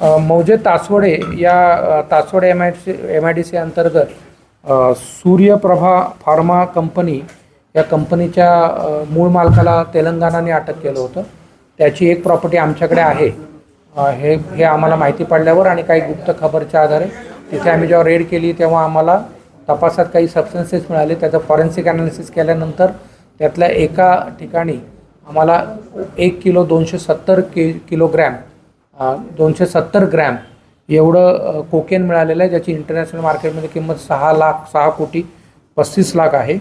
मौजे तासवडे या तासवडे MIDC अंतर्गत सूर्यप्रभा फार्मा कंपनी या कंपनीच्या मूळ मालकाला तेलंगणाने अटक केलं होतं. त्याची एक प्रॉपर्टी आमच्याकडे आहे. हे आम्हाला माहिती पडल्यावर आणि काही गुप्त खबरच्या आधारे तिथे आम्ही जेव्हा रेड केली तेव्हा आम्हाला तपासात काही सबस्टन्सेस मिळाले. त्याचं फॉरेन्सिक ॲनालिसिस केल्यानंतर त्यातल्या एका ठिकाणी आम्हाला 1 किलो 270 किलोग्रॅम 270 ग्रॅम एवढं कोकेन मिळालेलं आहे, ज्याची इंटरनॅशनल मार्केटमध्ये किंमत 6,35,35,00,000 आहे.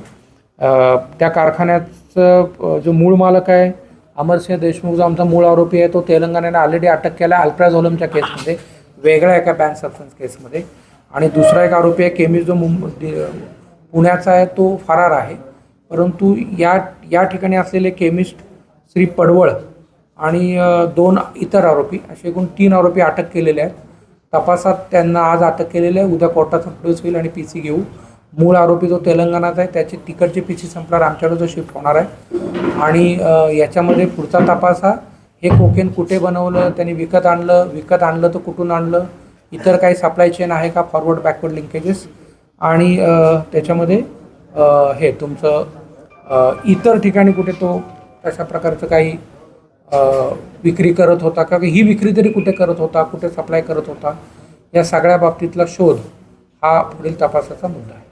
त्या कारखान्याचं जो मूळ मालक आहे अमरसिंह देशमुख, जो आमचा मूळ आरोपी आहे, तो तेलंगणाने ऑलरेडी अटक केला अल्प्राझोलमच्या केसमध्ये, वेगळ्या एका बॅन सबस्टन्स केसमध्ये. आणि दुसरा एक आरोपी आहे केमिस्ट, जो पुण्याचा आहे, तो फरार आहे. परंतु या ठिकाणी असलेले केमिस्ट श्री पडवळ आणि 2 इतर आरोपी, असे एकूण 3 आरोपी अटक केलेले आहेत. तपासात त्यांना आज अटक केलेले आहे. उद्या कोर्टाचा प्रोड्यूस होईल आणि PC घेऊ. मूळ आरोपी जो तेलंगणाचा आहे त्याची तिकडची PC संपल्यावर आमच्याकडे जो शिफ्ट होणार आहे. आणि याच्यामध्ये पुढचा तपास हा हे कोकेन कुठे बनवलं, त्यांनी विकत आणलं तर कुठून आणलं, इतर काही सप्लाय चेन आहे का, फॉरवर्ड बॅकवर्ड लिंकेजेस, आणि त्याच्यामध्ये हे तुमचं इतर ठिकाणी कुठे तो अशा प्रकारचं काही विक्री करत होता का, ही विक्री तरी कुठे करत होता, कुठे सप्लाय करत होता, या सगळ्या बाबतीतला शोध हा पुढील तपासाचा मुद्दा आहे.